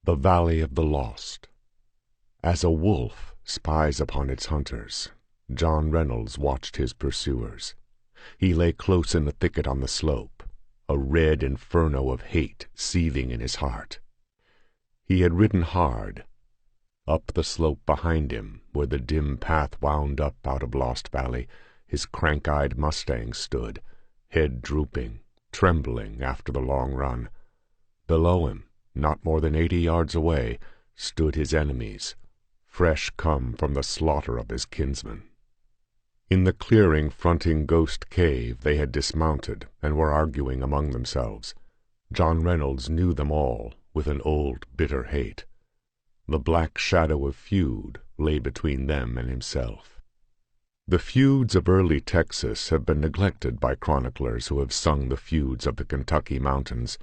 The Valley of the Lost. As a wolf spies upon its hunters, John Reynolds watched his pursuers. He lay close in the thicket on the slope, a red inferno of hate seething in his heart. He had ridden hard. Up the slope behind him, where the dim path wound up out of Lost Valley, his crank-eyed mustang stood, head drooping, trembling after the long run. Below him, not more than 80 yards away, stood his enemies, fresh come from the slaughter of his kinsmen. In the clearing fronting Ghost Cave they had dismounted and were arguing among themselves. John Reynolds knew them all with an old bitter hate. The black shadow of feud lay between them and himself. The feuds of early Texas have been neglected by chroniclers who have sung the feuds of the Kentucky mountains.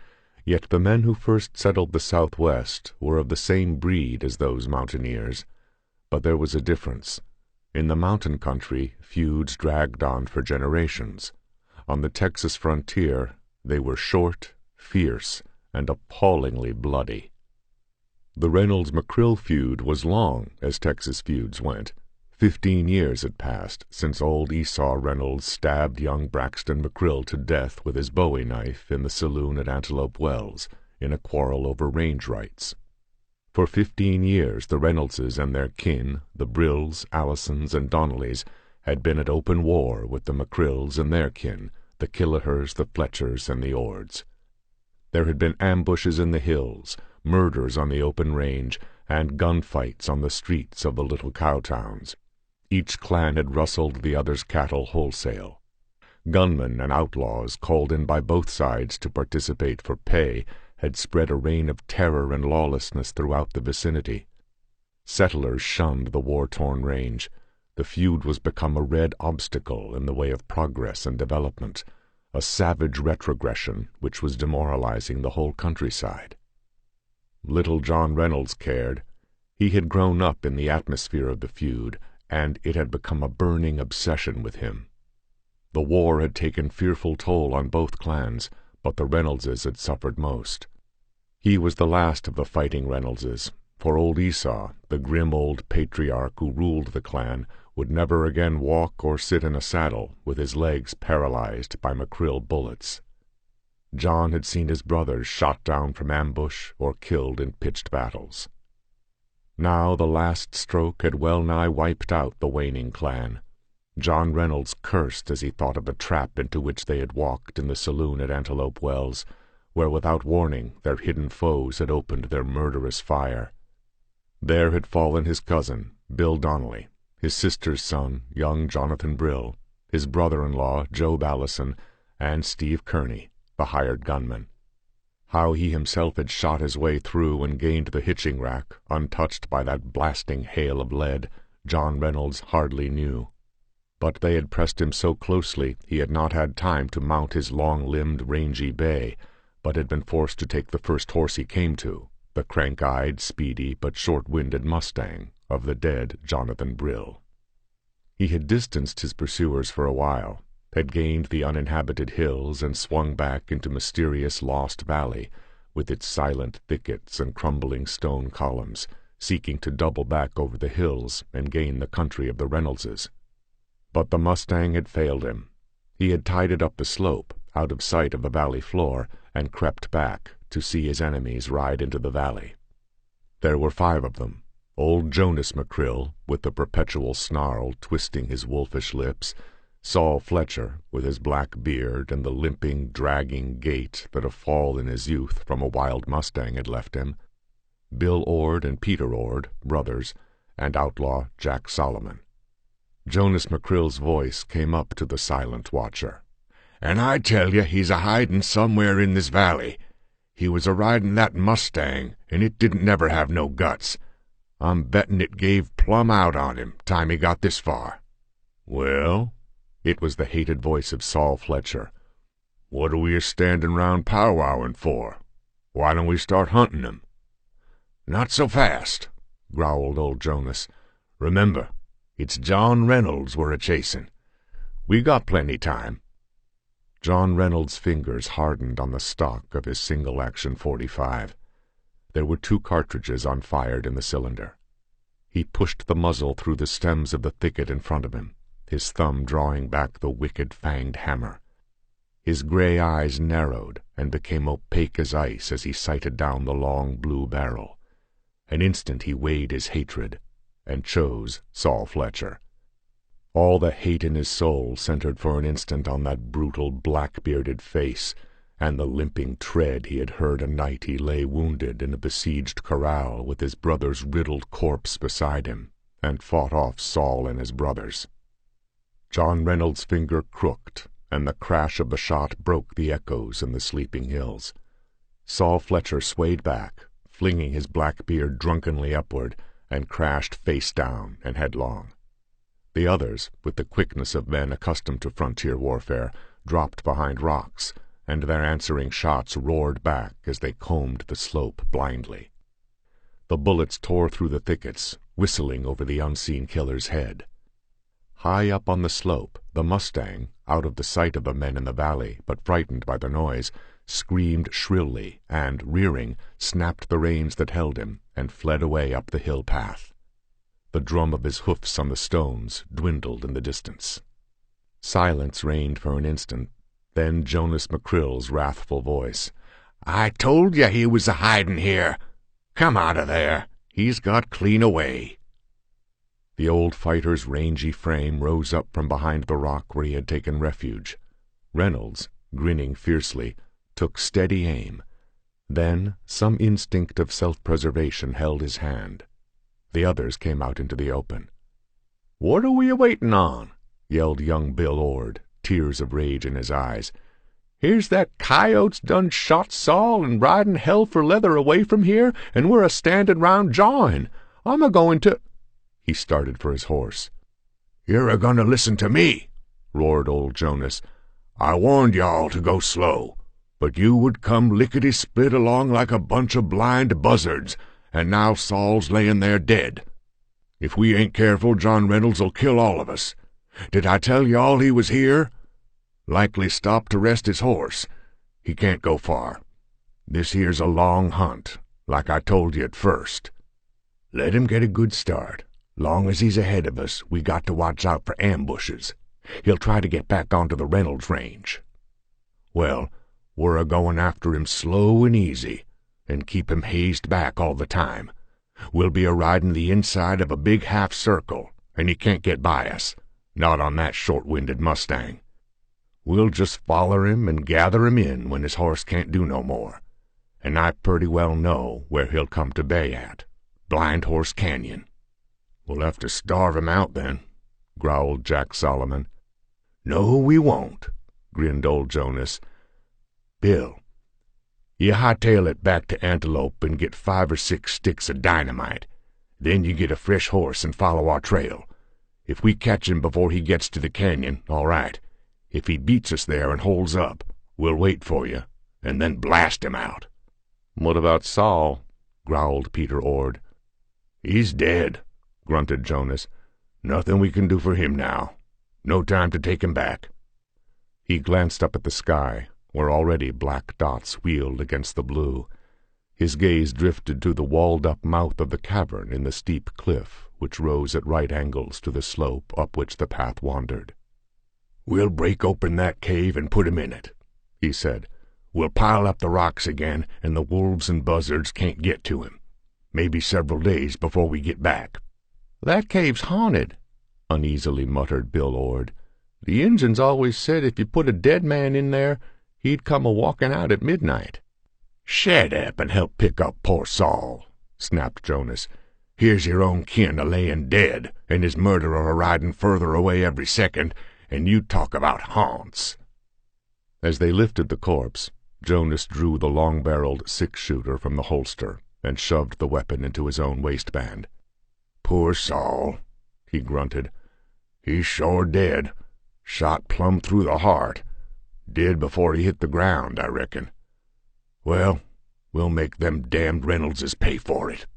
Yet the men who first settled the Southwest were of the same breed as those mountaineers. But there was a difference. In the mountain country, feuds dragged on for generations. On the Texas frontier, they were short, fierce, and appallingly bloody. The Reynolds-McCrill feud was long, as Texas feuds went. 15 years had passed since old Esau Reynolds stabbed young Braxton McCrill to death with his Bowie knife in the saloon at Antelope Wells, in a quarrel over range rights. For 15 years the Reynoldses and their kin, the Brills, Allisons, and Donnellys, had been at open war with the McCrills and their kin, the Killehers, the Fletchers, and the Ords. There had been ambushes in the hills, murders on the open range, and gunfights on the streets of the little cow towns. Each clan had rustled the other's cattle wholesale. Gunmen and outlaws, called in by both sides to participate for pay, had spread a reign of terror and lawlessness throughout the vicinity. Settlers shunned the war-torn range. The feud was become a red obstacle in the way of progress and development, a savage retrogression which was demoralizing the whole countryside. Little John Reynolds cared. He had grown up in the atmosphere of the feud, and it had become a burning obsession with him. The war had taken fearful toll on both clans, but the Reynoldses had suffered most. He was the last of the fighting Reynoldses, for old Esau, the grim old patriarch who ruled the clan, would never again walk or sit in a saddle with his legs paralyzed by McCrill bullets. John had seen his brothers shot down from ambush or killed in pitched battles. Now the last stroke had well-nigh wiped out the waning clan. John Reynolds cursed as he thought of the trap into which they had walked in the saloon at Antelope Wells, where without warning their hidden foes had opened their murderous fire. There had fallen his cousin, Bill Donnelly, his sister's son, young Jonathan Brill, his brother-in-law, Job Allison, and Steve Kearney, the hired gunman. How he himself had shot his way through and gained the hitching rack, untouched by that blasting hail of lead, John Reynolds hardly knew. But they had pressed him so closely he had not had time to mount his long-limbed, rangy bay, but had been forced to take the first horse he came to, the crank-eyed, speedy, but short-winded mustang of the dead Jonathan Brill. He had distanced his pursuers for a while, had gained the uninhabited hills and swung back into mysterious Lost Valley, with its silent thickets and crumbling stone columns, seeking to double back over the hills and gain the country of the Reynoldses. But the mustang had failed him. He had tied it up the slope, out of sight of the valley floor, and crept back to see his enemies ride into the valley. There were 5 of them. Old Jonas McCrill, with the perpetual snarl twisting his wolfish lips, Saul Fletcher, with his black beard and the limping, dragging gait that a fall in his youth from a wild mustang had left him, Bill Ord and Peter Ord, brothers, and outlaw Jack Solomon. Jonas McCrill's voice came up to the silent watcher. "And I tell you he's a-hidin' somewhere in this valley. He was a-ridin' that mustang, and it didn't never have no guts. I'm bettin' it gave plumb out on him time he got this far." "Well?" It was the hated voice of Saul Fletcher. "What are we a-standin' round powwowing for? Why don't we start hunting him?" "Not so fast," growled old Jonas. "Remember, it's John Reynolds we're a-chasing. We got plenty time." John Reynolds' fingers hardened on the stock of his single-action .45. There were 2 cartridges unfired in the cylinder. He pushed the muzzle through the stems of the thicket in front of him, his thumb drawing back the wicked fanged hammer. His gray eyes narrowed and became opaque as ice as he sighted down the long blue barrel. An instant he weighed his hatred, and chose Saul Fletcher. All the hate in his soul centered for an instant on that brutal black-bearded face and the limping tread he had heard a night he lay wounded in a besieged corral with his brother's riddled corpse beside him, and fought off Saul and his brothers. John Reynolds' finger crooked, and the crash of the shot broke the echoes in the sleeping hills. Saul Fletcher swayed back, flinging his black beard drunkenly upward, and crashed face down and headlong. The others, with the quickness of men accustomed to frontier warfare, dropped behind rocks, and their answering shots roared back as they combed the slope blindly. The bullets tore through the thickets, whistling over the unseen killer's head. High up on the slope, the Mustang, out of the sight of the men in the valley, but frightened by the noise, screamed shrilly and, rearing, snapped the reins that held him and fled away up the hill path. The drum of his hoofs on the stones dwindled in the distance. Silence reigned for an instant, then Jonas McCrill's wrathful voice. "I told you he was a-hiding here. Come out of there. He's got clean away." The old fighter's rangy frame rose up from behind the rock where he had taken refuge. Reynolds, grinning fiercely, took steady aim. Then some instinct of self-preservation held his hand. The others came out into the open. "What are we a-waiting on?" yelled young Bill Ord, tears of rage in his eyes. "Here's that coyote's done shot Saul and riding hell for leather away from here, and we're a-standing round jawing. I'm a-going to—" He started for his horse. "You're a-going to listen to me," roared old Jonas. "I warned y'all to go slow, but you would come lickety-split along like a bunch of blind buzzards, and now Saul's laying there dead. If we ain't careful, John Reynolds'll kill all of us. Did I tell y'all he was here? Likely stopped to rest his horse. He can't go far. This here's a long hunt, like I told you at first. Let him get a good start. Long as he's ahead of us, we got to watch out for ambushes. He'll try to get back onto the Reynolds range. Well, we're a-going after him slow and easy, and keep him hazed back all the time. We'll be a-riding the inside of a big half-circle, and he can't get by us. Not on that short-winded Mustang. We'll just foller him and gather him in when his horse can't do no more. And I purty well know where he'll come to bay at. Blind Horse Canyon." "We'll have to starve him out, then," growled Jack Solomon. "No, we won't," grinned old Jonas. "Bill, you hightail it back to Antelope and get 5 or 6 sticks of dynamite. Then you get a fresh horse and follow our trail. If we catch him before he gets to the canyon, all right. If he beats us there and holds up, we'll wait for you, and then blast him out." "What about Saul?" growled Peter Ord. "He's dead," grunted Jonas. "Nothing we can do for him now. No time to take him back." He glanced up at the sky, where already black dots wheeled against the blue. His gaze drifted to the walled-up mouth of the cavern in the steep cliff, which rose at right angles to the slope up which the path wandered. "We'll break open that cave and put him in it," he said. "We'll pile up the rocks again, and the wolves and buzzards can't get to him. Maybe several days before we get back." "That cave's haunted," uneasily muttered Bill Ord. "The Injuns always said if you put a dead man in there, he'd come a-walking out at midnight." "Shet up and help pick up poor Saul," snapped Jonas. "Here's your own kin a-layin' dead, and his murderer a-riding further away every second, and you talk about haunts." As they lifted the corpse, Jonas drew the long-barreled six-shooter from the holster and shoved the weapon into his own waistband. "Poor Saul," he grunted. "He's sure dead. Shot plumb through the heart. Dead before he hit the ground, I reckon. Well, we'll make them damned Reynoldses pay for it."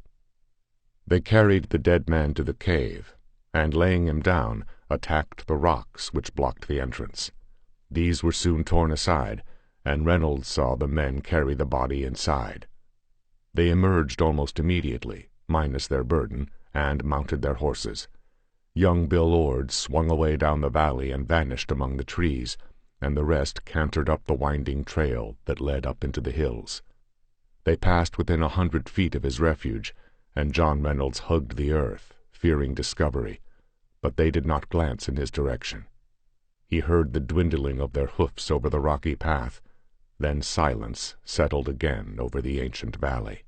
They carried the dead man to the cave, and, laying him down, attacked the rocks which blocked the entrance. These were soon torn aside, and Reynolds saw the men carry the body inside. They emerged almost immediately, minus their burden, and mounted their horses. Young Bill Ord swung away down the valley and vanished among the trees, and the rest cantered up the winding trail that led up into the hills. They passed within 100 feet of his refuge, and John Reynolds hugged the earth, fearing discovery, but they did not glance in his direction. He heard the dwindling of their hoofs over the rocky path, then silence settled again over the ancient valley.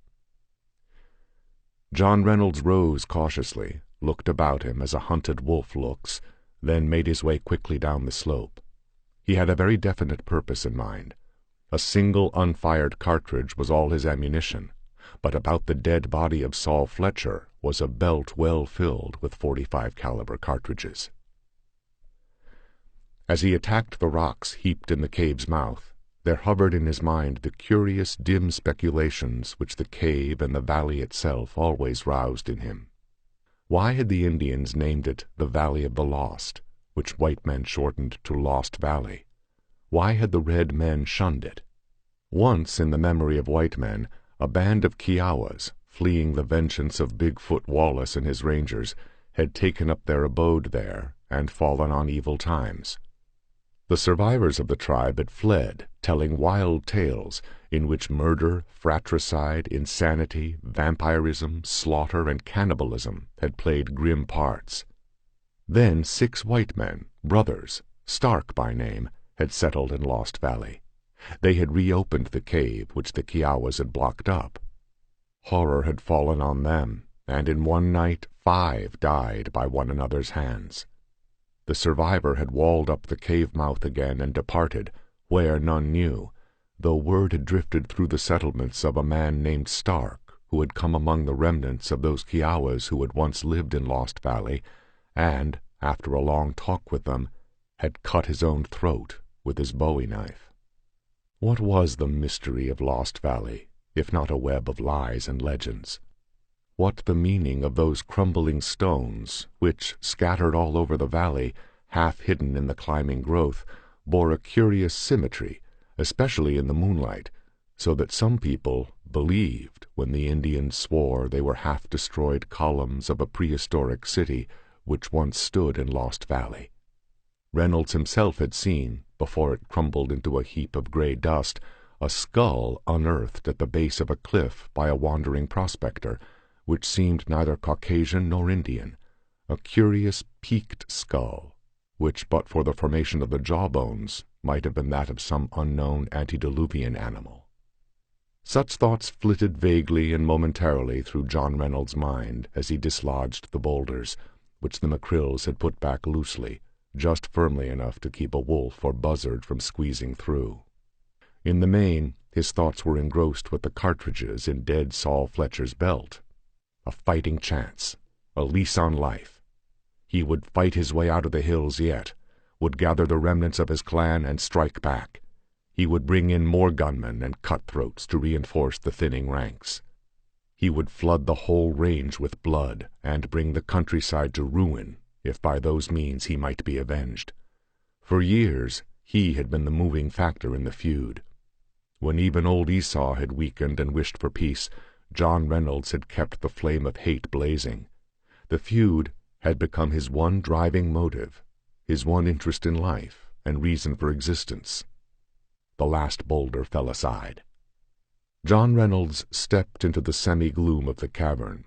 John Reynolds rose cautiously, looked about him as a hunted wolf looks, then made his way quickly down the slope. He had a very definite purpose in mind. A single unfired cartridge was all his ammunition, but about the dead body of Saul Fletcher was a belt well filled with .45 caliber cartridges. As he attacked the rocks heaped in the cave's mouth, there hovered in his mind the curious, dim speculations which the cave and the valley itself always roused in him. Why had the Indians named it the Valley of the Lost, which white men shortened to Lost Valley? Why had the red men shunned it? Once, in the memory of white men, a band of Kiowas, fleeing the vengeance of Bigfoot Wallace and his rangers, had taken up their abode there and fallen on evil times. The survivors of the tribe had fled, telling wild tales in which murder, fratricide, insanity, vampirism, slaughter, and cannibalism had played grim parts. Then 6 white men, brothers, Stark by name, had settled in Lost Valley. They had reopened the cave which the Kiowas had blocked up. Horror had fallen on them, and in one night 5 died by one another's hands. The survivor had walled up the cave mouth again and departed, where none knew, though word had drifted through the settlements of a man named Stark, who had come among the remnants of those Kiowas who had once lived in Lost Valley, and, after a long talk with them, had cut his own throat with his bowie knife. What was the mystery of Lost Valley, if not a web of lies and legends? What the meaning of those crumbling stones, which, scattered all over the valley, half hidden in the climbing growth, bore a curious symmetry, especially in the moonlight, so that some people believed when the Indians swore they were half-destroyed columns of a prehistoric city which once stood in Lost Valley. Reynolds himself had seen, before it crumbled into a heap of gray dust, a skull unearthed at the base of a cliff by a wandering prospector, which seemed neither Caucasian nor Indian, a curious peaked skull, which but for the formation of the jawbones might have been that of some unknown antediluvian animal. Such thoughts flitted vaguely and momentarily through John Reynolds' mind as he dislodged the boulders, which the McCrills had put back loosely, just firmly enough to keep a wolf or buzzard from squeezing through. In the main, his thoughts were engrossed with the cartridges in dead Saul Fletcher's belt. A fighting chance, a lease on life. He would fight his way out of the hills yet, would gather the remnants of his clan and strike back. He would bring in more gunmen and cutthroats to reinforce the thinning ranks. He would flood the whole range with blood and bring the countryside to ruin, if by those means he might be avenged. For years he had been the moving factor in the feud. When even old Esau had weakened and wished for peace, John Reynolds had kept the flame of hate blazing. The feud had become his one driving motive, his one interest in life and reason for existence. The last boulder fell aside. John Reynolds stepped into the semi-gloom of the cavern.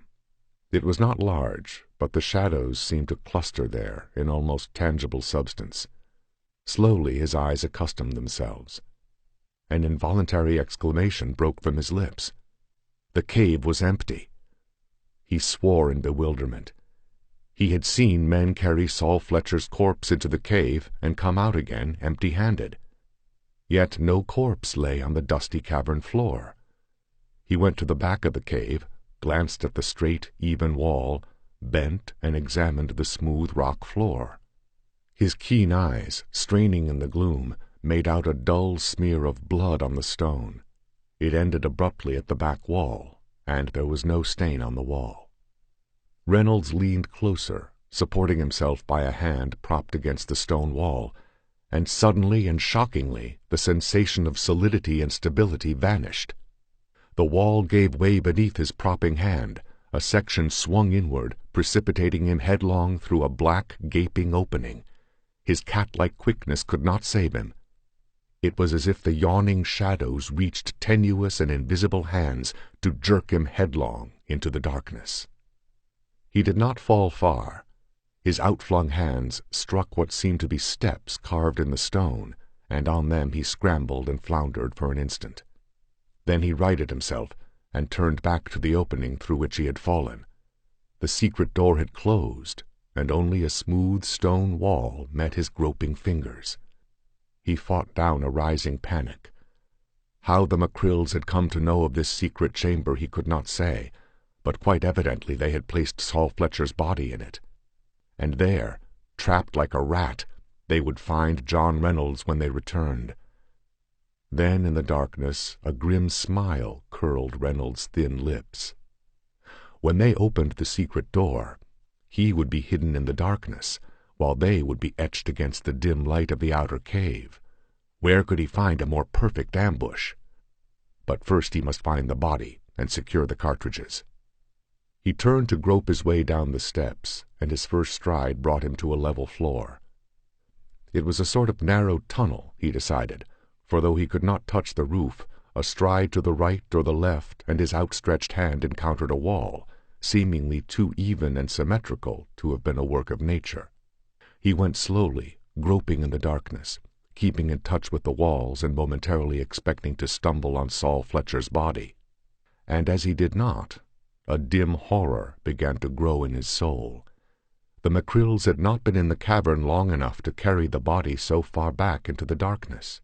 It was not large, but the shadows seemed to cluster there in almost tangible substance. Slowly his eyes accustomed themselves. An involuntary exclamation broke from his lips. The cave was empty. He swore in bewilderment. He had seen men carry Saul Fletcher's corpse into the cave and come out again empty-handed. Yet no corpse lay on the dusty cavern floor. He went to the back of the cave, glanced at the straight, even wall, bent and examined the smooth rock floor. His keen eyes, straining in the gloom, made out a dull smear of blood on the stone. It ended abruptly at the back wall, and there was no stain on the wall. Reynolds leaned closer, supporting himself by a hand propped against the stone wall, and suddenly and shockingly the sensation of solidity and stability vanished. The wall gave way beneath his propping hand. A section swung inward, precipitating him headlong through a black, gaping opening. His cat-like quickness could not save him. It was as if the yawning shadows reached tenuous and invisible hands to jerk him headlong into the darkness. He did not fall far. His outflung hands struck what seemed to be steps carved in the stone, and on them he scrambled and floundered for an instant. Then he righted himself and turned back to the opening through which he had fallen. The secret door had closed, and only a smooth stone wall met his groping fingers. He fought down a rising panic. How the Macrills had come to know of this secret chamber he could not say, but quite evidently they had placed Saul Fletcher's body in it. And there, trapped like a rat, they would find John Reynolds when they returned. Then in the darkness a grim smile curled Reynolds' thin lips. When they opened the secret door, he would be hidden in the darkness, while they would be etched against the dim light of the outer cave. Where could he find a more perfect ambush? But first he must find the body and secure the cartridges. He turned to grope his way down the steps, and his first stride brought him to a level floor. It was a sort of narrow tunnel, he decided, for though he could not touch the roof, a stride to the right or the left and his outstretched hand encountered a wall, seemingly too even and symmetrical to have been a work of nature. He went slowly, groping in the darkness, keeping in touch with the walls and momentarily expecting to stumble on Saul Fletcher's body. And as he did not, a dim horror began to grow in his soul. The Macrills had not been in the cavern long enough to carry the body so far back into the darkness.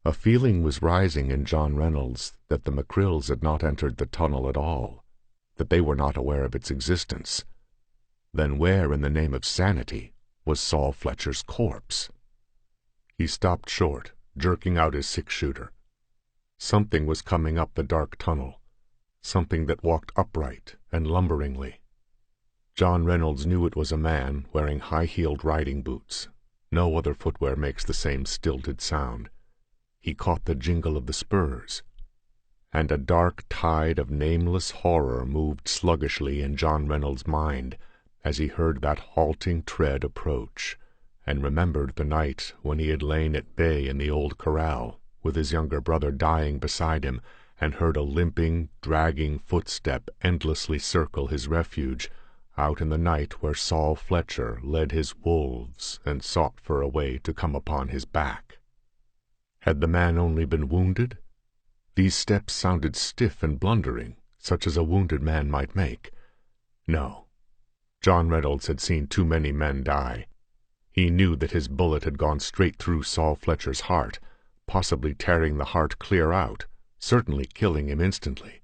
A feeling was rising in John Reynolds that the Macrills had not entered the tunnel at all, that they were not aware of its existence. Then where, in the name of sanity, was Saul Fletcher's corpse? He stopped short, jerking out his six-shooter. Something was coming up the dark tunnel, something that walked upright and lumberingly. John Reynolds knew it was a man wearing high-heeled riding boots. No other footwear makes the same stilted sound. He caught the jingle of the spurs, and a dark tide of nameless horror moved sluggishly in John Reynolds' mind as he heard that halting tread approach, and remembered the night when he had lain at bay in the old corral, with his younger brother dying beside him, and heard a limping, dragging footstep endlessly circle his refuge, out in the night where Saul Fletcher led his wolves and sought for a way to come upon his back. Had the man only been wounded? These steps sounded stiff and blundering, such as a wounded man might make. No. John Reynolds had seen too many men die. He knew that his bullet had gone straight through Saul Fletcher's heart, possibly tearing the heart clear out, certainly killing him instantly.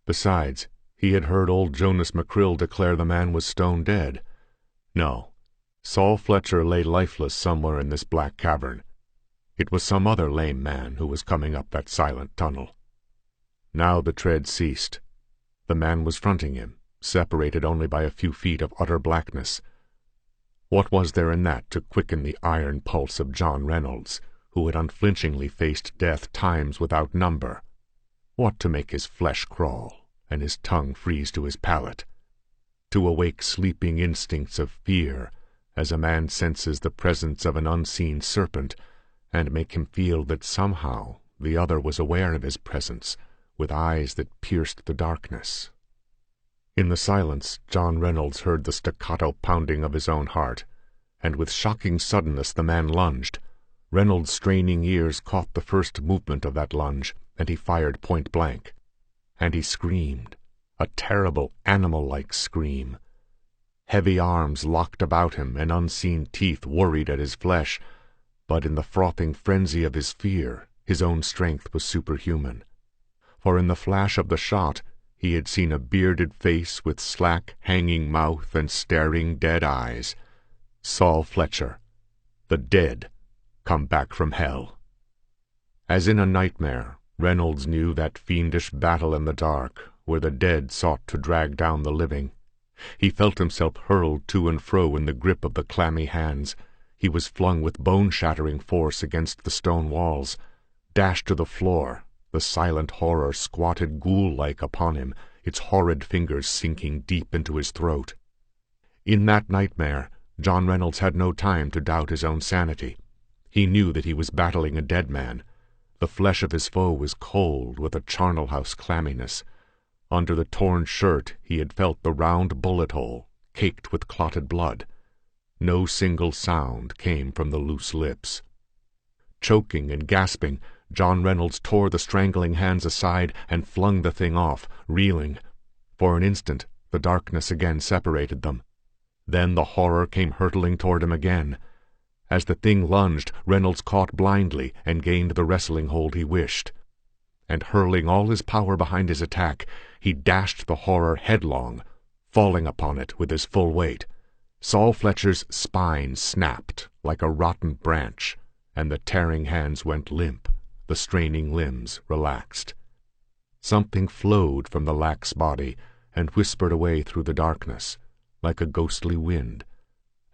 Besides, he had heard old Jonas Macrill declare the man was stone dead. No, Saul Fletcher lay lifeless somewhere in this black cavern. It was some other lame man who was coming up that silent tunnel. Now the tread ceased. The man was fronting him, separated only by a few feet of utter blackness. What was there in that to quicken the iron pulse of John Reynolds, who had unflinchingly faced death times without number? What to make his flesh crawl and his tongue freeze to his palate? To awake sleeping instincts of fear, as a man senses the presence of an unseen serpent, and make him feel that somehow the other was aware of his presence, with eyes that pierced the darkness. In the silence, John Reynolds heard the staccato pounding of his own heart, and with shocking suddenness the man lunged. Reynolds' straining ears caught the first movement of that lunge, and he fired point blank. And he screamed, a terrible animal-like scream. Heavy arms locked about him, and unseen teeth worried at his flesh, but in the frothing frenzy of his fear, his own strength was superhuman. For in the flash of the shot, he had seen a bearded face with slack, hanging mouth and staring dead eyes. Saul Fletcher, the dead, come back from hell. As in a nightmare, Reynolds knew that fiendish battle in the dark, where the dead sought to drag down the living. He felt himself hurled to and fro in the grip of the clammy hands. He was flung with bone-shattering force against the stone walls, dashed to the floor, The silent horror squatted ghoul-like upon him, its horrid fingers sinking deep into his throat. In that nightmare, John Reynolds had no time to doubt his own sanity. He knew that he was battling a dead man. The flesh of his foe was cold with a charnel house clamminess. Under the torn shirt he had felt the round bullet hole, caked with clotted blood. No single sound came from the loose lips. Choking and gasping, John Reynolds tore the strangling hands aside and flung the thing off, reeling. For an instant the darkness again separated them. Then the horror came hurtling toward him again. As the thing lunged, Reynolds caught blindly and gained the wrestling hold he wished. And hurling all his power behind his attack, he dashed the horror headlong, falling upon it with his full weight. Saul Fletcher's spine snapped like a rotten branch, and the tearing hands went limp, the straining limbs relaxed. Something flowed from the lax body and whispered away through the darkness, like a ghostly wind,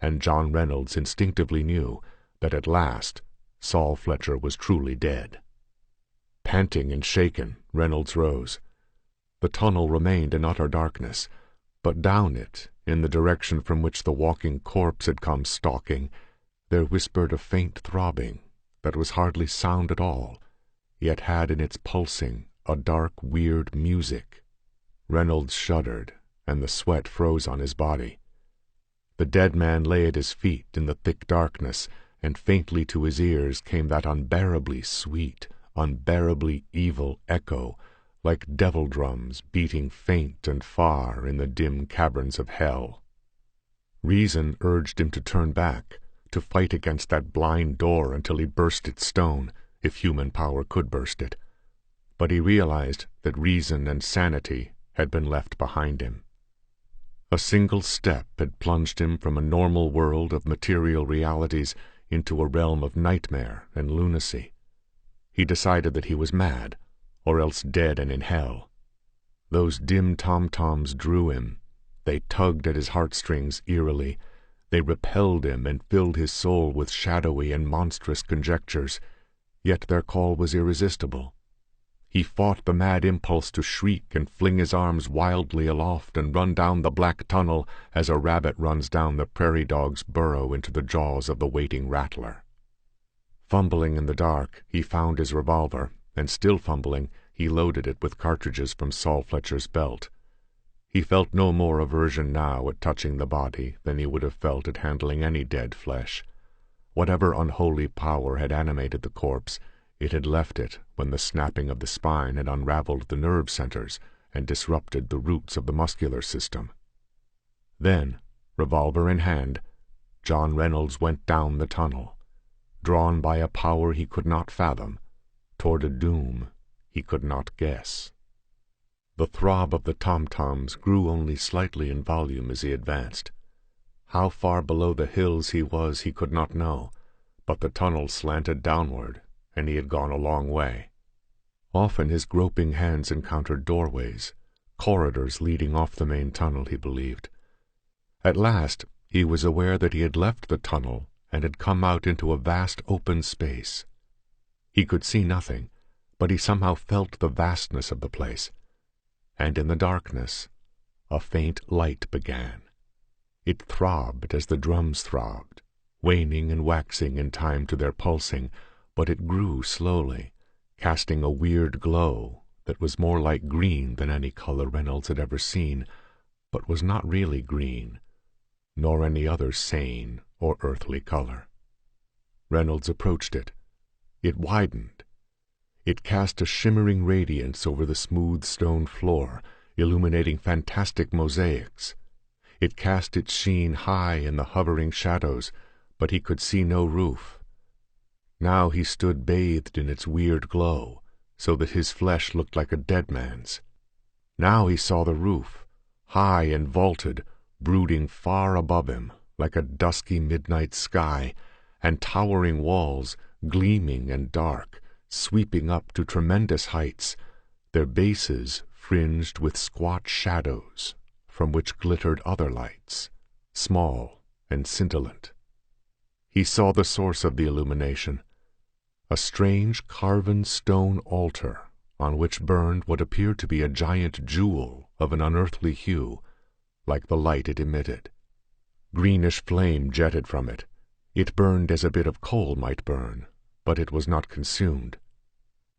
and John Reynolds instinctively knew that at last Saul Fletcher was truly dead. Panting and shaken, Reynolds rose. The tunnel remained in utter darkness, but down it, in the direction from which the walking corpse had come stalking, there whispered a faint throbbing that was hardly sound at all, yet had in its pulsing a dark, weird music. Reynolds shuddered, and the sweat froze on his body. The dead man lay at his feet in the thick darkness, and faintly to his ears came that unbearably sweet, unbearably evil echo, like devil drums beating faint and far in the dim caverns of hell. Reason urged him to turn back, to fight against that blind door until he burst its stone, if human power could burst it. But he realized that reason and sanity had been left behind him. A single step had plunged him from a normal world of material realities into a realm of nightmare and lunacy. He decided that he was mad, or else dead and in hell. Those dim tom-toms drew him. They tugged at his heartstrings eerily. They repelled him and filled his soul with shadowy and monstrous conjectures, yet their call was irresistible. He fought the mad impulse to shriek and fling his arms wildly aloft and run down the black tunnel as a rabbit runs down the prairie dog's burrow into the jaws of the waiting rattler. Fumbling in the dark, he found his revolver, and still fumbling, he loaded it with cartridges from Saul Fletcher's belt. He felt no more aversion now at touching the body than he would have felt at handling any dead flesh. Whatever unholy power had animated the corpse, it had left it when the snapping of the spine had unraveled the nerve centers and disrupted the roots of the muscular system. Then, revolver in hand, John Reynolds went down the tunnel, drawn by a power he could not fathom, toward a doom he could not guess. The throb of the tom-toms grew only slightly in volume as he advanced. How far below the hills he was he could not know, but the tunnel slanted downward, and he had gone a long way. Often his groping hands encountered doorways, corridors leading off the main tunnel, he believed. At last he was aware that he had left the tunnel and had come out into a vast open space. He could see nothing, but he somehow felt the vastness of the place. And in the darkness, a faint light began. It throbbed as the drums throbbed, waning and waxing in time to their pulsing, but it grew slowly, casting a weird glow that was more like green than any color Reynolds had ever seen, but was not really green, nor any other sane or earthly color. Reynolds approached it. It widened. It cast a shimmering radiance over the smooth stone floor, illuminating fantastic mosaics. It cast its sheen high in the hovering shadows, but he could see no roof. Now he stood bathed in its weird glow, so that his flesh looked like a dead man's. Now he saw the roof, high and vaulted, brooding far above him, like a dusky midnight sky, and towering walls, gleaming and dark, sweeping up to tremendous heights, their bases fringed with squat shadows from which glittered other lights, small and scintillant. He saw the source of the illumination, a strange carven stone altar on which burned what appeared to be a giant jewel of an unearthly hue, like the light it emitted. Greenish flame jetted from it. It burned as a bit of coal might burn, but it was not consumed.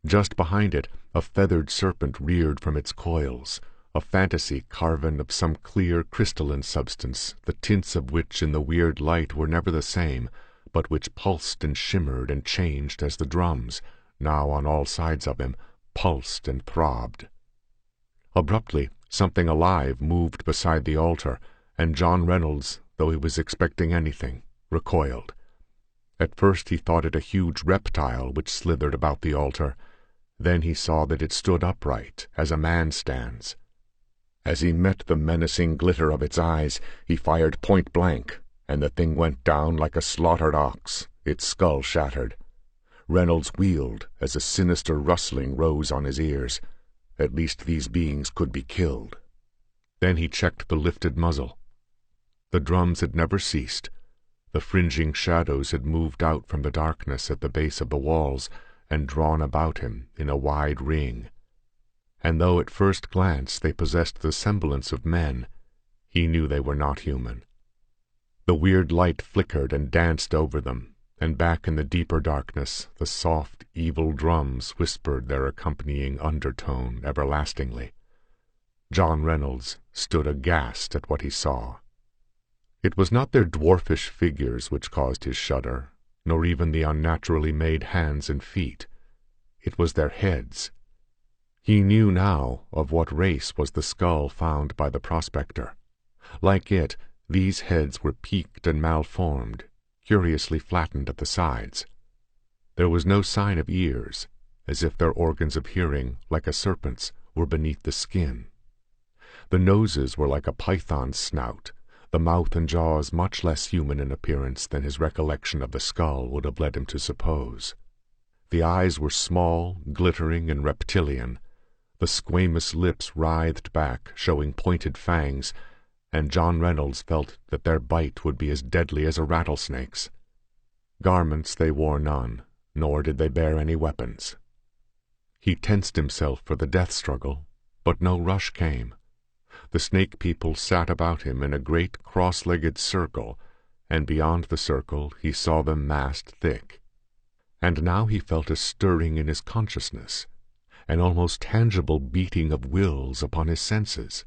Just behind it, a feathered serpent reared from its coils, a fantasy carven of some clear crystalline substance, the tints of which in the weird light were never the same, but which pulsed and shimmered and changed as the drums, now on all sides of him, pulsed and throbbed. Abruptly, something alive moved beside the altar, and John Reynolds, though he was expecting anything, recoiled. At first he thought it a huge reptile which slithered about the altar. Then he saw that it stood upright, as a man stands. As he met the menacing glitter of its eyes, he fired point blank, and the thing went down like a slaughtered ox, its skull shattered. Reynolds wheeled as a sinister rustling rose on his ears. At least these beings could be killed. Then he checked the lifted muzzle. The drums had never ceased. The fringing shadows had moved out from the darkness at the base of the walls and drawn about him in a wide ring. And though at first glance they possessed the semblance of men, he knew they were not human. The weird light flickered and danced over them, and back in the deeper darkness the soft, evil drums whispered their accompanying undertone everlastingly. John Reynolds stood aghast at what he saw. It was not their dwarfish figures which caused his shudder, nor even the unnaturally made hands and feet. It was their heads. He knew now of what race was the skull found by the prospector. Like it, these heads were peaked and malformed, curiously flattened at the sides. There was no sign of ears, as if their organs of hearing, like a serpent's, were beneath the skin. The noses were like a python's snout, the mouth and jaws much less human in appearance than his recollection of the skull would have led him to suppose. The eyes were small, glittering, and reptilian. The squamous lips writhed back, showing pointed fangs, and John Reynolds felt that their bite would be as deadly as a rattlesnake's. Garments they wore none, nor did they bear any weapons. He tensed himself for the death struggle, but no rush came. The snake people sat about him in a great cross-legged circle, and beyond the circle he saw them massed thick. And now he felt a stirring in his consciousness, an almost tangible beating of wills upon his senses.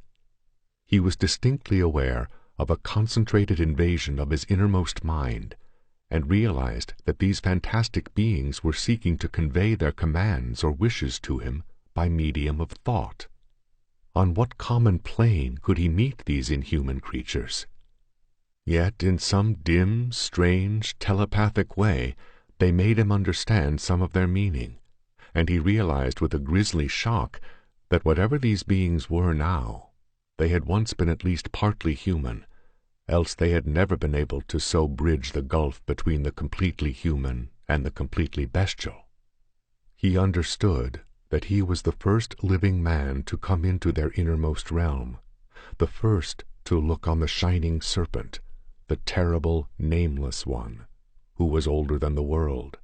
He was distinctly aware of a concentrated invasion of his innermost mind, and realized that these fantastic beings were seeking to convey their commands or wishes to him by medium of thought. On what common plane could he meet these inhuman creatures? Yet in some dim, strange, telepathic way they made him understand some of their meaning, and he realized with a grisly shock that whatever these beings were now, they had once been at least partly human, else they had never been able to so bridge the gulf between the completely human and the completely bestial. He understood that he was the first living man to come into their innermost realm, the first to look on the shining serpent, the terrible, nameless one, who was older than the world,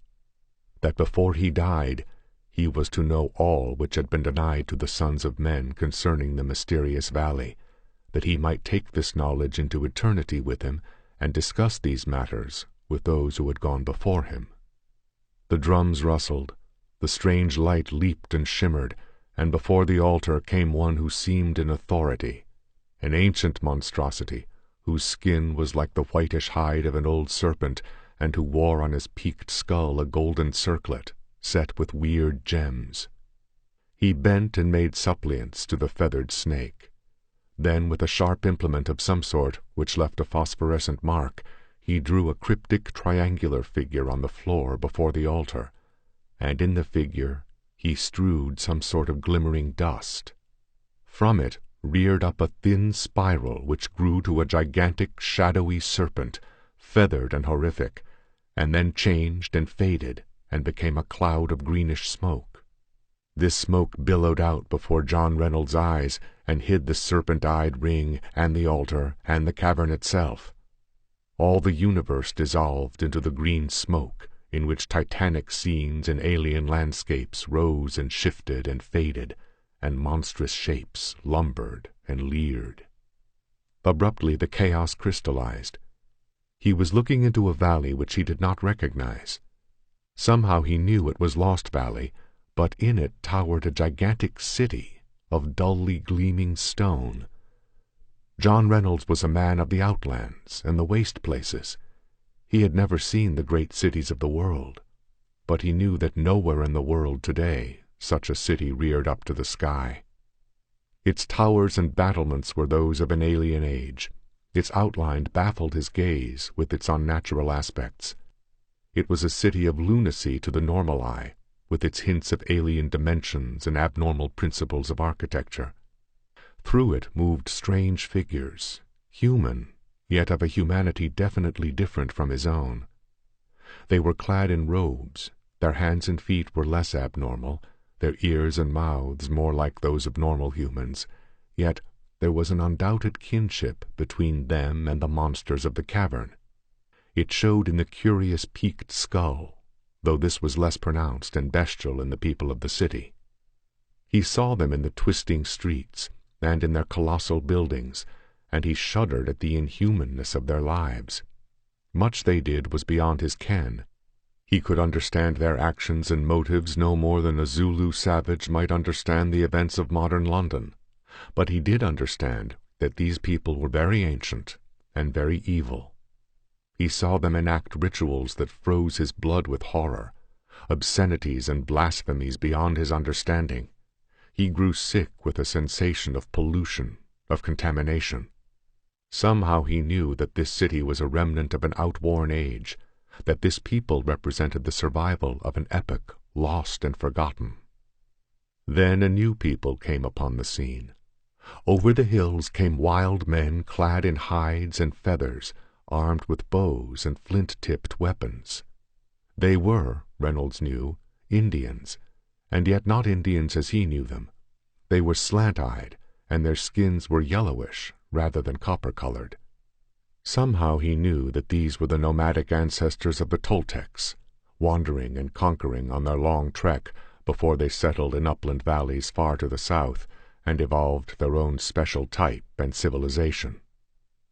that before he died he was to know all which had been denied to the sons of men concerning the mysterious valley, that he might take this knowledge into eternity with him and discuss these matters with those who had gone before him. The drums rustled, the strange light leaped and shimmered, and before the altar came one who seemed in authority, an ancient monstrosity, whose skin was like the whitish hide of an old serpent, and who wore on his peaked skull a golden circlet, set with weird gems. He bent and made suppliance to the feathered snake. Then, with a sharp implement of some sort, which left a phosphorescent mark, he drew a cryptic triangular figure on the floor before the altar, and in the figure he strewed some sort of glimmering dust. From it reared up a thin spiral which grew to a gigantic shadowy serpent, feathered and horrific, and then changed and faded and became a cloud of greenish smoke. This smoke billowed out before John Reynolds' eyes and hid the serpent-eyed ring and the altar and the cavern itself. All the universe dissolved into the green smoke, in which titanic scenes and alien landscapes rose and shifted and faded, and monstrous shapes lumbered and leered. Abruptly the chaos crystallized. He was looking into a valley which he did not recognize. Somehow he knew it was Lost Valley, but in it towered a gigantic city of dully gleaming stone. John Reynolds was a man of the outlands and the waste places. He had never seen the great cities of the world, but he knew that nowhere in the world today such a city reared up to the sky. Its towers and battlements were those of an alien age. Its outline baffled his gaze with its unnatural aspects. It was a city of lunacy to the normal eye, with its hints of alien dimensions and abnormal principles of architecture. Through it moved strange figures, human, yet of a humanity definitely different from his own. They were clad in robes, their hands and feet were less abnormal, their ears and mouths more like those of normal humans, yet there was an undoubted kinship between them and the monsters of the cavern. It showed in the curious peaked skull, though this was less pronounced and bestial in the people of the city. He saw them in the twisting streets and in their colossal buildings, and he shuddered at the inhumanness of their lives. Much they did was beyond his ken. He could understand their actions and motives no more than a Zulu savage might understand the events of modern London, but he did understand that these people were very ancient and very evil. He saw them enact rituals that froze his blood with horror, obscenities and blasphemies beyond his understanding. He grew sick with a sensation of pollution, of contamination. Somehow he knew that this city was a remnant of an outworn age, that this people represented the survival of an epoch lost and forgotten. Then a new people came upon the scene. Over the hills came wild men clad in hides and feathers, armed with bows and flint-tipped weapons. They were, Reynolds knew, Indians, and yet not Indians as he knew them. They were slant-eyed, and their skins were yellowish rather than copper-colored. Somehow he knew that these were the nomadic ancestors of the Toltecs, wandering and conquering on their long trek before they settled in upland valleys far to the south and evolved their own special type and civilization.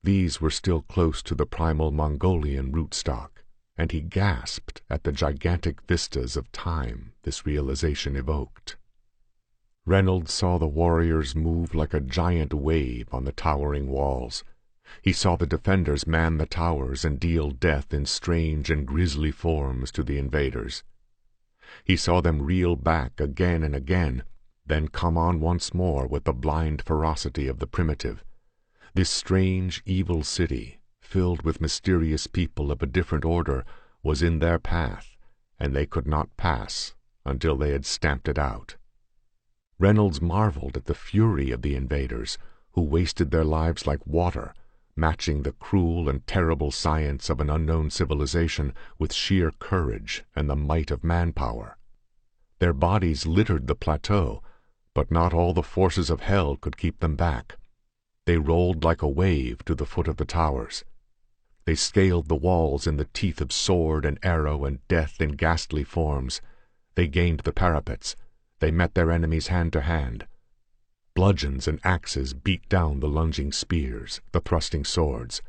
These were still close to the primal Mongolian rootstock, and he gasped at the gigantic vistas of time this realization evoked. Reynolds saw the warriors move like a giant wave on the towering walls. He saw the defenders man the towers and deal death in strange and grisly forms to the invaders. He saw them reel back again and again, then come on once more with the blind ferocity of the primitive. This strange, evil city, filled with mysterious people of a different order, was in their path, and they could not pass until they had stamped it out. Reynolds marveled at the fury of the invaders, who wasted their lives like water, matching the cruel and terrible science of an unknown civilization with sheer courage and the might of manpower. Their bodies littered the plateau, but not all the forces of hell could keep them back. They rolled like a wave to the foot of the towers. They scaled the walls in the teeth of sword and arrow and death in ghastly forms. They gained the parapets. They met their enemies hand to hand. Bludgeons and axes beat down the lunging spears, the thrusting swords.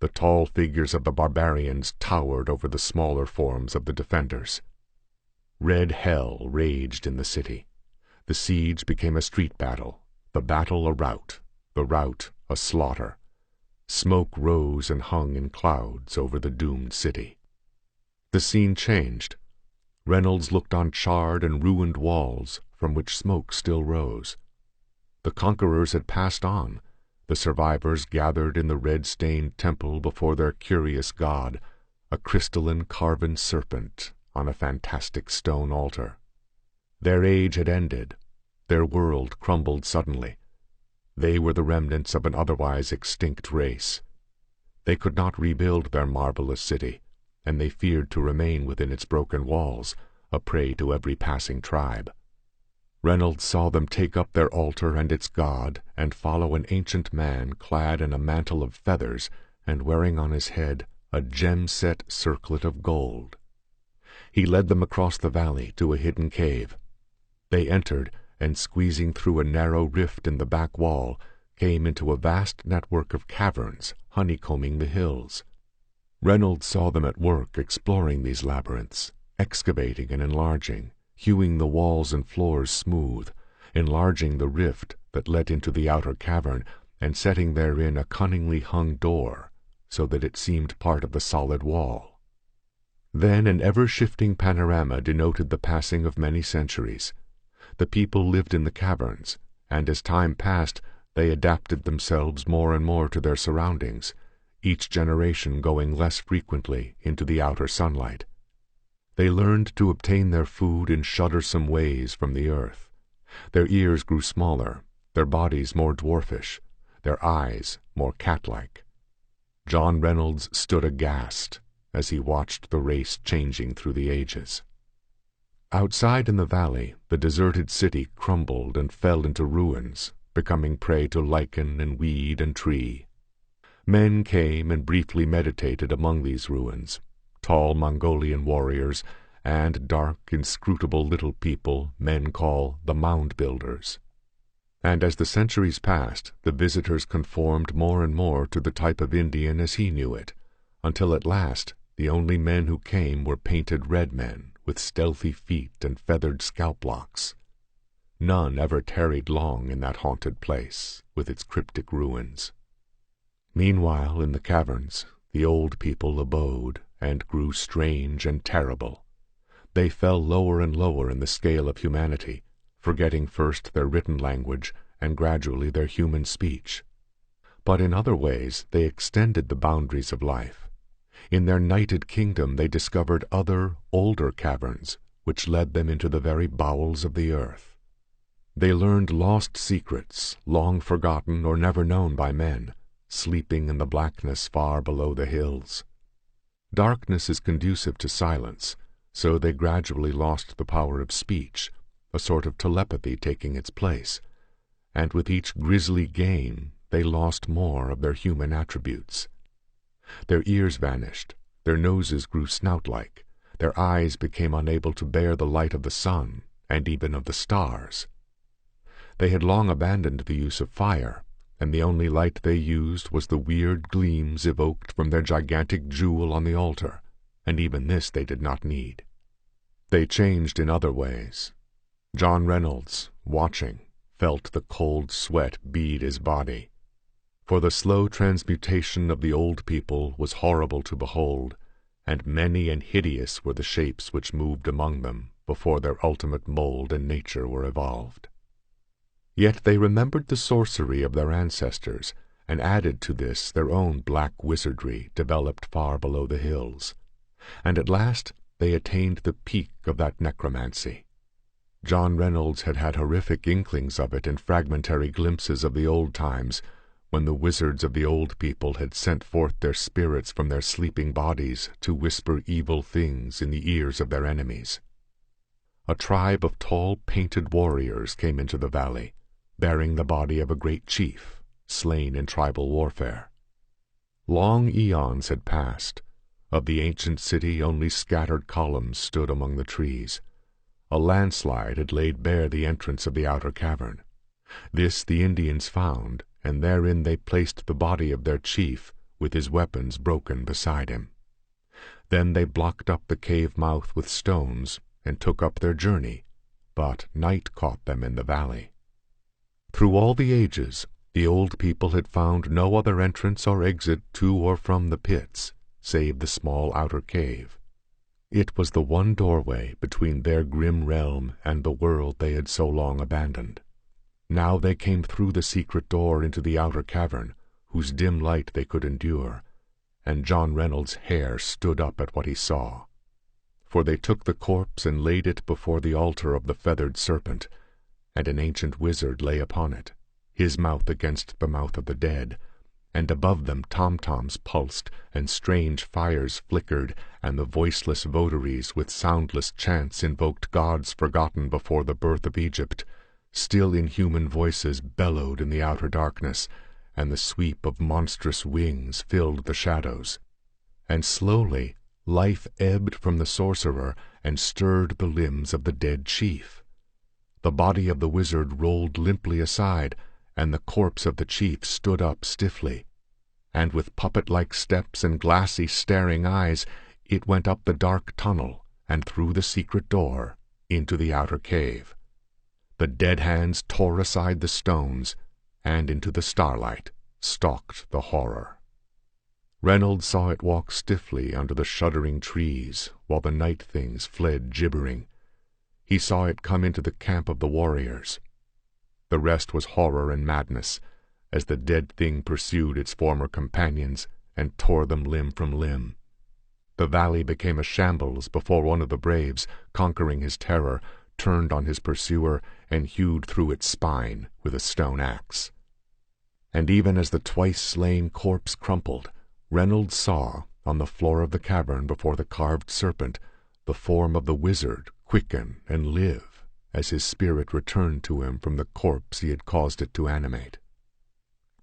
The tall figures of the barbarians towered over the smaller forms of the defenders. Red hell raged in the city. The siege became a street battle, the battle a rout, the rout a slaughter. Smoke rose and hung in clouds over the doomed city. The scene changed. Reynolds looked on charred and ruined walls from which smoke still rose. The conquerors had passed on. The survivors gathered in the red-stained temple before their curious god, a crystalline carven serpent on a fantastic stone altar. Their age had ended. Their world crumbled suddenly. They were the remnants of an otherwise extinct race. They could not rebuild their marvelous city, and they feared to remain within its broken walls, a prey to every passing tribe. Reynolds saw them take up their altar and its god, and follow an ancient man clad in a mantle of feathers and wearing on his head a gem-set circlet of gold. He led them across the valley to a hidden cave. They entered, and squeezing through a narrow rift in the back wall, came into a vast network of caverns honeycombing the hills. Reynolds saw them at work exploring these labyrinths, excavating and enlarging, hewing the walls and floors smooth, enlarging the rift that led into the outer cavern, and setting therein a cunningly hung door, so that it seemed part of the solid wall. Then an ever-shifting panorama denoted the passing of many centuries. The people lived in the caverns, and as time passed, they adapted themselves more and more to their surroundings, each generation going less frequently into the outer sunlight. They learned to obtain their food in shuddersome ways from the earth. Their ears grew smaller, their bodies more dwarfish, their eyes more cat-like. John Reynolds stood aghast as he watched the race changing through the ages. Outside in the valley, the deserted city crumbled and fell into ruins, becoming prey to lichen and weed and tree. Men came and briefly meditated among these ruins, tall Mongolian warriors and dark, inscrutable little people men call the mound builders. And as the centuries passed, the visitors conformed more and more to the type of Indian as he knew it, until at last the only men who came were painted red men with stealthy feet and feathered scalp locks. None ever tarried long in that haunted place, with its cryptic ruins. Meanwhile, in the caverns, the old people abode, and grew strange and terrible. They fell lower and lower in the scale of humanity, forgetting first their written language, and gradually their human speech. But in other ways they extended the boundaries of life. In their nighted kingdom they discovered other, older caverns, which led them into the very bowels of the earth. They learned lost secrets, long forgotten or never known by men, sleeping in the blackness far below the hills. Darkness is conducive to silence, so they gradually lost the power of speech, a sort of telepathy taking its place, and with each grisly gain they lost more of their human attributes. Their ears vanished, their noses grew snout-like, their eyes became unable to bear the light of the sun and even of the stars. They had long abandoned the use of fire, and the only light they used was the weird gleams evoked from their gigantic jewel on the altar, and even this they did not need. They changed in other ways. John Reynolds, watching, felt the cold sweat bead his body, for the slow transmutation of the old people was horrible to behold, and many and hideous were the shapes which moved among them before their ultimate mold and nature were evolved. Yet they remembered the sorcery of their ancestors, and added to this their own black wizardry developed far below the hills, and at last they attained the peak of that necromancy. John Reynolds had had horrific inklings of it in fragmentary glimpses of the old times, when the wizards of the old people had sent forth their spirits from their sleeping bodies to whisper evil things in the ears of their enemies. A tribe of tall, painted warriors came into the valley, bearing the body of a great chief, slain in tribal warfare. Long eons had passed. Of the ancient city only scattered columns stood among the trees. A landslide had laid bare the entrance of the outer cavern. This the Indians found, and therein they placed the body of their chief, with his weapons broken beside him. Then they blocked up the cave mouth with stones, and took up their journey, but night caught them in the valley. Through all the ages, the old people had found no other entrance or exit to or from the pits, save the small outer cave. It was the one doorway between their grim realm and the world they had so long abandoned. Now they came through the secret door into the outer cavern, whose dim light they could endure, and John Reynolds' hair stood up at what he saw. For they took the corpse and laid it before the altar of the feathered serpent, and an ancient wizard lay upon it, his mouth against the mouth of the dead, and above them tom-toms pulsed, and strange fires flickered, and the voiceless votaries with soundless chants invoked gods forgotten before the birth of Egypt. Still inhuman voices bellowed in the outer darkness, and the sweep of monstrous wings filled the shadows. And slowly life ebbed from the sorcerer, and stirred the limbs of the dead chief. The body of the wizard rolled limply aside, and the corpse of the chief stood up stiffly. And with puppet-like steps and glassy, staring eyes, it went up the dark tunnel and through the secret door into the outer cave. The dead hands tore aside the stones, and into the starlight stalked the horror. Reynolds saw it walk stiffly under the shuddering trees, while the night things fled gibbering. He saw it come into the camp of the warriors. The rest was horror and madness, as the dead thing pursued its former companions and tore them limb from limb. The valley became a shambles before one of the braves, conquering his terror, turned on his pursuer and hewed through its spine with a stone axe. And even as the twice-slain corpse crumpled, Reynolds saw, on the floor of the cavern before the carved serpent, the form of the wizard quicken and live as his spirit returned to him from the corpse he had caused it to animate.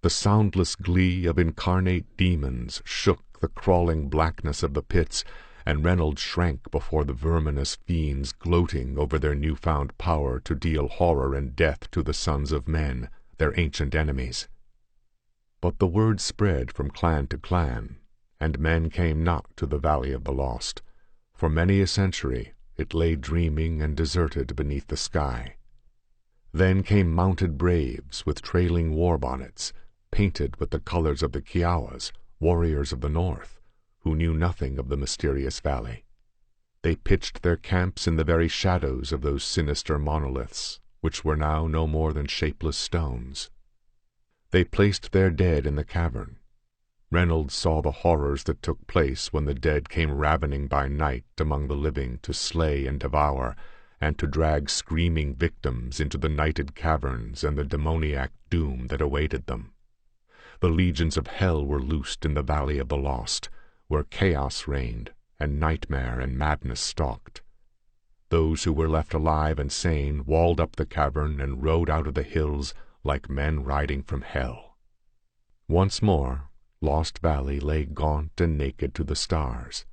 The soundless glee of incarnate demons shook the crawling blackness of the pits, and Reynolds shrank before the verminous fiends gloating over their newfound power to deal horror and death to the sons of men, their ancient enemies. But the word spread from clan to clan, and men came not to the Valley of the Lost. For many a century it lay dreaming and deserted beneath the sky. Then came mounted braves with trailing war bonnets, painted with the colors of the Kiowas, warriors of the north, who knew nothing of the mysterious valley. They pitched their camps in the very shadows of those sinister monoliths, which were now no more than shapeless stones. They placed their dead in the cavern. Reynolds saw the horrors that took place when the dead came ravening by night among the living to slay and devour, and to drag screaming victims into the nighted caverns and the demoniac doom that awaited them. The legions of hell were loosed in the Valley of the Lost, where chaos reigned and nightmare and madness stalked. Those who were left alive and sane walled up the cavern and rode out of the hills like men riding from hell. Once more, Lost Valley lay gaunt and naked to the stars.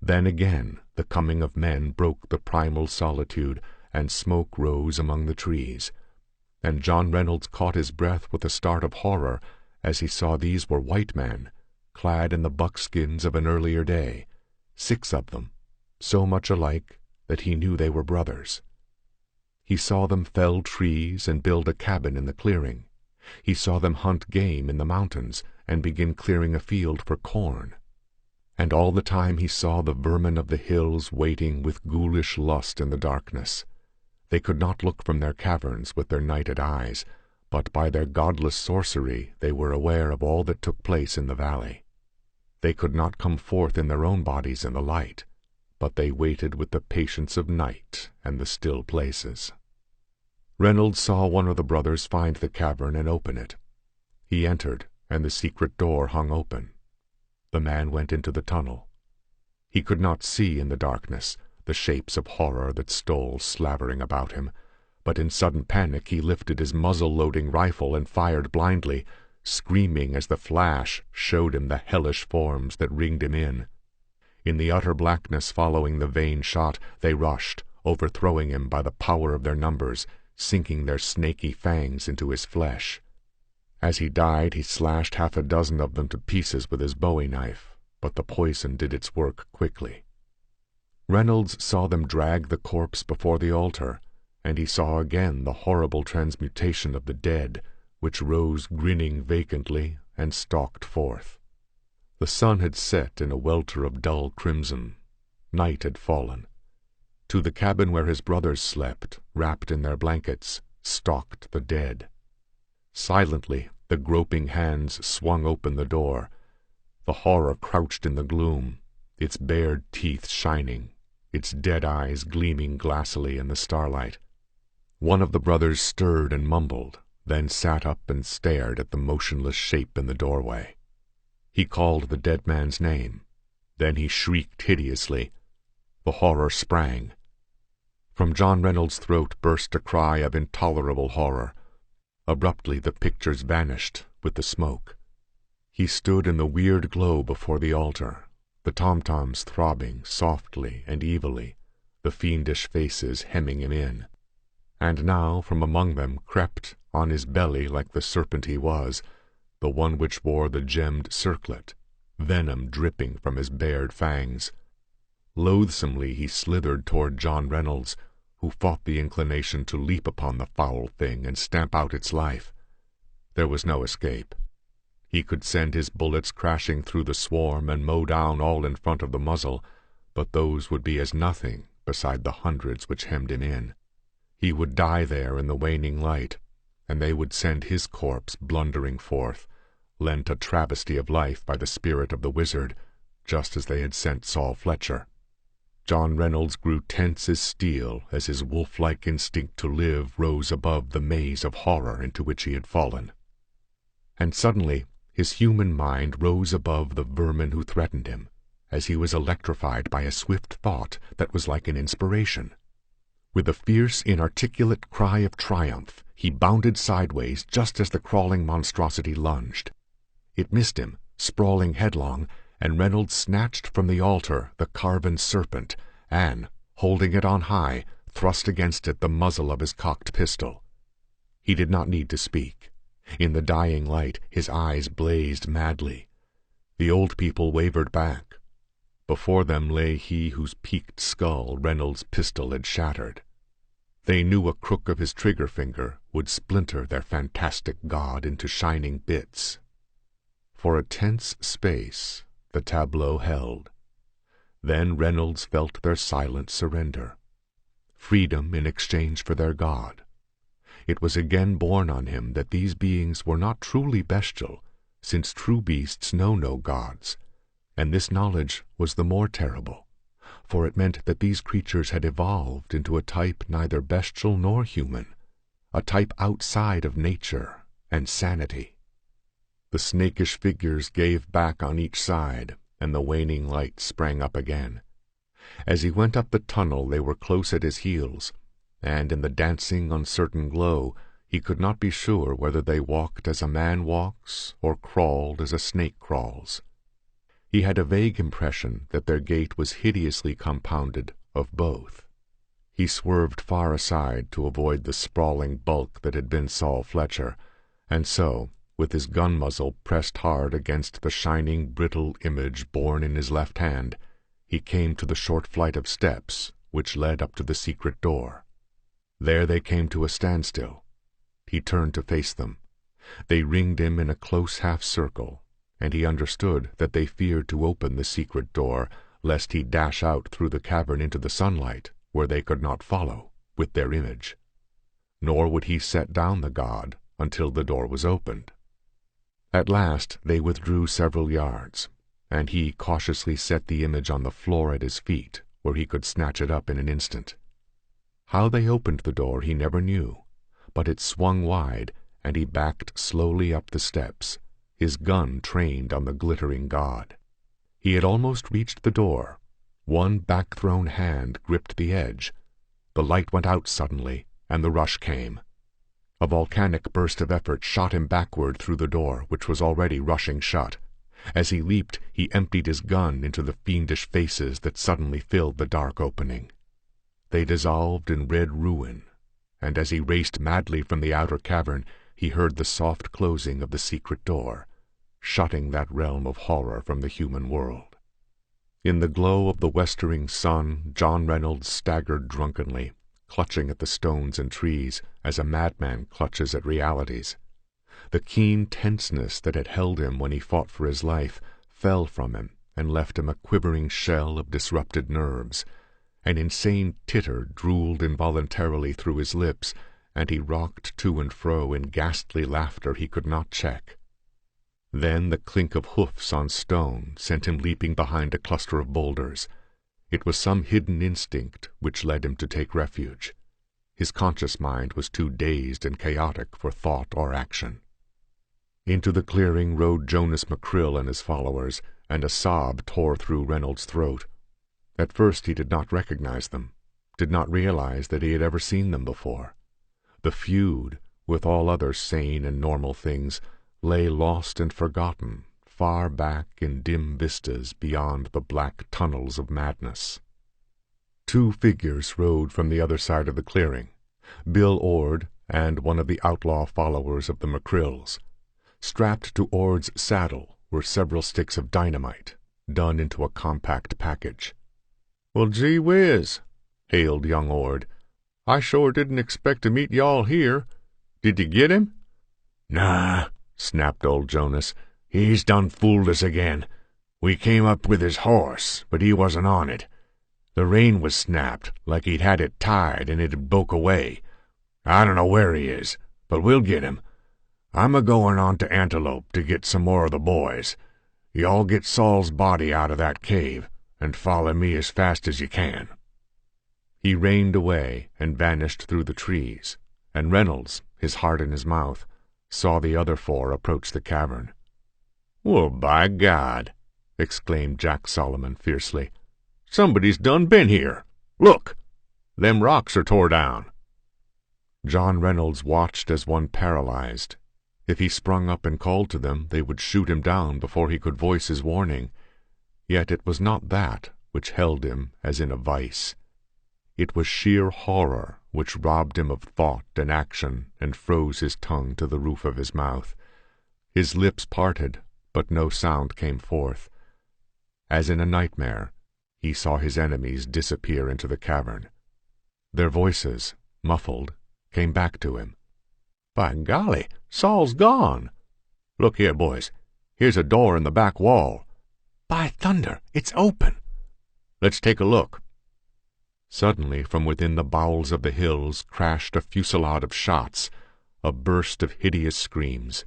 Then again the coming of men broke the primal solitude, and smoke rose among the trees, and John Reynolds caught his breath with a start of horror as he saw these were white men, clad in the buckskins of an earlier day, 6 of them, so much alike that he knew they were brothers. He saw them fell trees and build a cabin in the clearing. He saw them hunt game in the mountains and begin clearing a field for corn. And all the time he saw the vermin of the hills waiting with ghoulish lust in the darkness. They could not look from their caverns with their nighted eyes, but by their godless sorcery they were aware of all that took place in the valley. They could not come forth in their own bodies in the light, but they waited with the patience of night and the still places. Reynolds saw one of the brothers find the cavern and open it. He entered, and the secret door hung open. The man went into the tunnel. He could not see in the darkness the shapes of horror that stole slavering about him, but in sudden panic he lifted his muzzle-loading rifle and fired blindly, screaming as the flash showed him the hellish forms that ringed him in. In the utter blackness following the vain shot, they rushed, overthrowing him by the power of their numbers, sinking their snaky fangs into his flesh. As he died, he slashed 6 of them to pieces with his bowie knife, but the poison did its work quickly. Reynolds saw them drag the corpse before the altar, and he saw again the horrible transmutation of the dead, which rose grinning vacantly and stalked forth. The sun had set in a welter of dull crimson. Night had fallen. To the cabin where his brothers slept, wrapped in their blankets, stalked the dead. Silently, the groping hands swung open the door. The horror crouched in the gloom, its bared teeth shining, its dead eyes gleaming glassily in the starlight. One of the brothers stirred and mumbled, then sat up and stared at the motionless shape in the doorway. He called the dead man's name. Then he shrieked hideously. The horror sprang. From John Reynolds' throat burst a cry of intolerable horror. Abruptly the pictures vanished with the smoke. He stood in the weird glow before the altar, the tom-toms throbbing softly and evilly, the fiendish faces hemming him in. And now from among them crept, on his belly like the serpent he was, the one which wore the gemmed circlet, venom dripping from his bared fangs. Loathsomely he slithered toward John Reynolds, who fought the inclination to leap upon the foul thing and stamp out its life. There was no escape. He could send his bullets crashing through the swarm and mow down all in front of the muzzle, but those would be as nothing beside the hundreds which hemmed him in. He would die there in the waning light, and they would send his corpse blundering forth, lent a travesty of life by the spirit of the wizard, just as they had sent Saul Fletcher. John Reynolds grew tense as steel as his wolf-like instinct to live rose above the maze of horror into which he had fallen. And suddenly his human mind rose above the vermin who threatened him, as he was electrified by a swift thought that was like an inspiration. With a fierce, inarticulate cry of triumph, he bounded sideways just as the crawling monstrosity lunged. It missed him, sprawling headlong, and Reynolds snatched from the altar the carven serpent and, holding it on high, thrust against it the muzzle of his cocked pistol. He did not need to speak. In the dying light his eyes blazed madly. The old people wavered back. Before them lay he whose peaked skull Reynolds' pistol had shattered. They knew a crook of his trigger finger would splinter their fantastic god into shining bits. For a tense space the tableau held. Then Reynolds felt their silent surrender. Freedom in exchange for their god. It was again borne on him that these beings were not truly bestial, since true beasts know no gods, and this knowledge was the more terrible, for it meant that these creatures had evolved into a type neither bestial nor human, a type outside of nature and sanity. The snakish figures gave back on each side, and the waning light sprang up again. As he went up the tunnel they were close at his heels, and in the dancing, uncertain glow he could not be sure whether they walked as a man walks or crawled as a snake crawls. He had a vague impression that their gait was hideously compounded of both. He swerved far aside to avoid the sprawling bulk that had been Saul Fletcher, and so, with his gun muzzle pressed hard against the shining, brittle image borne in his left hand, he came to the short flight of steps which led up to the secret door. There they came to a standstill. He turned to face them. They ringed him in a close half-circle, and he understood that they feared to open the secret door, lest he dash out through the cavern into the sunlight, where they could not follow, with their image. Nor would he set down the god until the door was opened. At last they withdrew several yards, and he cautiously set the image on the floor at his feet, where he could snatch it up in an instant. How they opened the door he never knew, but it swung wide, and he backed slowly up the steps, his gun trained on the glittering god. He had almost reached the door. One back-thrown hand gripped the edge. The light went out suddenly, and the rush came. A volcanic burst of effort shot him backward through the door, which was already rushing shut. As he leaped, he emptied his gun into the fiendish faces that suddenly filled the dark opening. They dissolved in red ruin, and as he raced madly from the outer cavern, he heard the soft closing of the secret door, shutting that realm of horror from the human world. In the glow of the westering sun, John Reynolds staggered drunkenly, clutching at the stones and trees as a madman clutches at realities. The keen tenseness that had held him when he fought for his life fell from him and left him a quivering shell of disrupted nerves. An insane titter drooled involuntarily through his lips, and he rocked to and fro in ghastly laughter he could not check. Then the clink of hoofs on stone sent him leaping behind a cluster of boulders. It was some hidden instinct which led him to take refuge. His conscious mind was too dazed and chaotic for thought or action. Into the clearing rode Jonas McCrill and his followers, and a sob tore through Reynolds' throat. At first he did not recognize them, did not realize that he had ever seen them before. The feud, with all other sane and normal things, lay lost and forgotten, far back in dim vistas beyond the black tunnels of madness. Two figures rode from the other side of the clearing, Bill Ord and one of the outlaw followers of the McCrills. Strapped to Ord's saddle were several sticks of dynamite, done into a compact package. "Well, gee whiz," hailed young Ord. "I sure didn't expect to meet y'all here. Did you get him?" "Nah," snapped old Jonas. "He's done fooled us again. We came up with his horse, but he wasn't on it. The rein was snapped, like he'd had it tied and it had broke away. I don't know where he is, but we'll get him. I'm a-going on to Antelope to get some more of the boys. Y'all get Saul's body out of that cave, and follow me as fast as you can." He reined away and vanished through the trees, and Reynolds, his heart in his mouth, saw the other four approach the cavern. "Well, by God!" exclaimed Jack Solomon fiercely. "Somebody's done been here. Look! Them rocks are tore down." John Reynolds watched as one paralyzed. If he sprung up and called to them, they would shoot him down before he could voice his warning. Yet it was not that which held him as in a vice. It was sheer horror which robbed him of thought and action and froze his tongue to the roof of his mouth. His lips parted, but no sound came forth. As in a nightmare, he saw his enemies disappear into the cavern. Their voices, muffled, came back to him. "By golly, Saul's gone! Look here, boys. Here's a door in the back wall. By thunder, it's open! Let's take a look." Suddenly, from within the bowels of the hills crashed a fusillade of shots, a burst of hideous screams.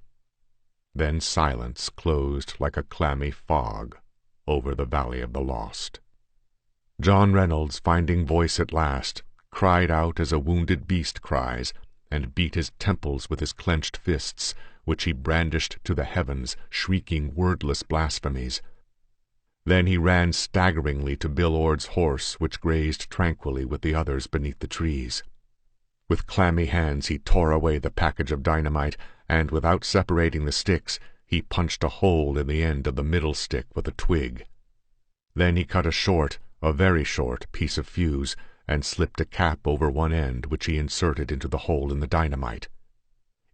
Then silence closed like a clammy fog over the Valley of the Lost. John Reynolds, finding voice at last, cried out as a wounded beast cries, and beat his temples with his clenched fists, which he brandished to the heavens, shrieking wordless blasphemies. Then he ran staggeringly to Bill Ord's horse, which grazed tranquilly with the others beneath the trees. With clammy hands he tore away the package of dynamite, and without separating the sticks, he punched a hole in the end of the middle stick with a twig. Then he cut a very short, piece of fuse, and slipped a cap over one end, which he inserted into the hole in the dynamite.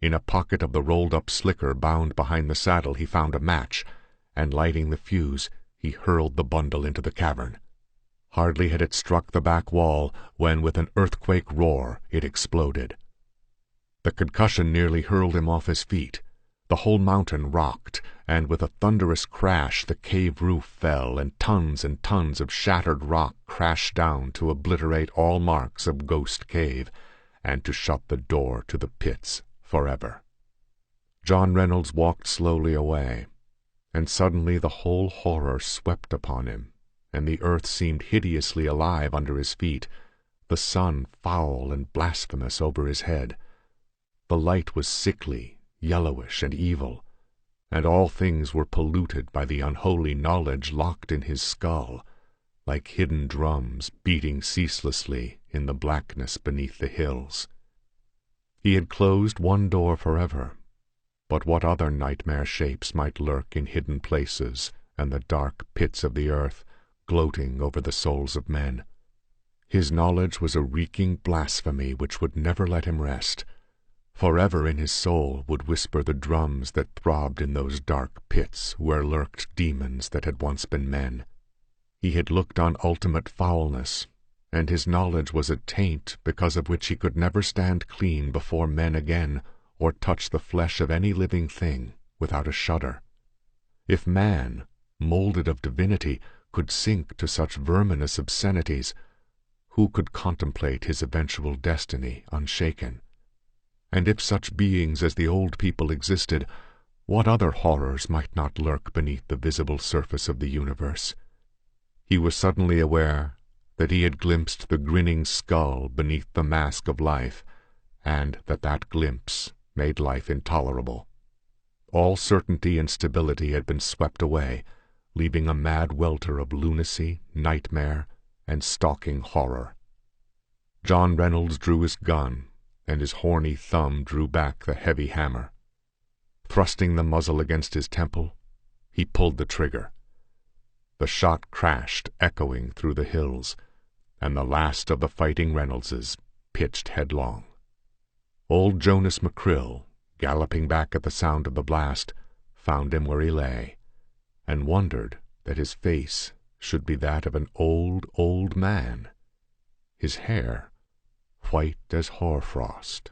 In a pocket of the rolled-up slicker bound behind the saddle he found a match, and lighting the fuse, he hurled the bundle into the cavern. Hardly had it struck the back wall when, with an earthquake roar, it exploded. The concussion nearly hurled him off his feet. The whole mountain rocked, and with a thunderous crash the cave roof fell, and tons of shattered rock crashed down to obliterate all marks of Ghost Cave, and to shut the door to the pits forever. John Reynolds walked slowly away, and suddenly the whole horror swept upon him, and the earth seemed hideously alive under his feet, the sun foul and blasphemous over his head. The light was sickly, yellowish, and evil, and all things were polluted by the unholy knowledge locked in his skull, like hidden drums beating ceaselessly in the blackness beneath the hills. He had closed one door forever, but what other nightmare shapes might lurk in hidden places and the dark pits of the earth, gloating over the souls of men? His knowledge was a reeking blasphemy which would never let him rest. Forever in his soul would whisper the drums that throbbed in those dark pits where lurked demons that had once been men. He had looked on ultimate foulness, and his knowledge was a taint because of which he could never stand clean before men again, or touch the flesh of any living thing without a shudder. If man, molded of divinity, could sink to such verminous obscenities, who could contemplate his eventual destiny unshaken? And if such beings as the old people existed, what other horrors might not lurk beneath the visible surface of the universe? He was suddenly aware that he had glimpsed the grinning skull beneath the mask of life, and that glimpse made life intolerable. All certainty and stability had been swept away, leaving a mad welter of lunacy, nightmare, and stalking horror. John Reynolds drew his gun, and his horny thumb drew back the heavy hammer. Thrusting the muzzle against his temple, he pulled the trigger. The shot crashed, echoing through the hills. and the last of the fighting Reynoldses pitched headlong. Old Jonas McCrill, galloping back at the sound of the blast, found him where he lay, and wondered that his face should be that of an old man, his hair white as hoarfrost.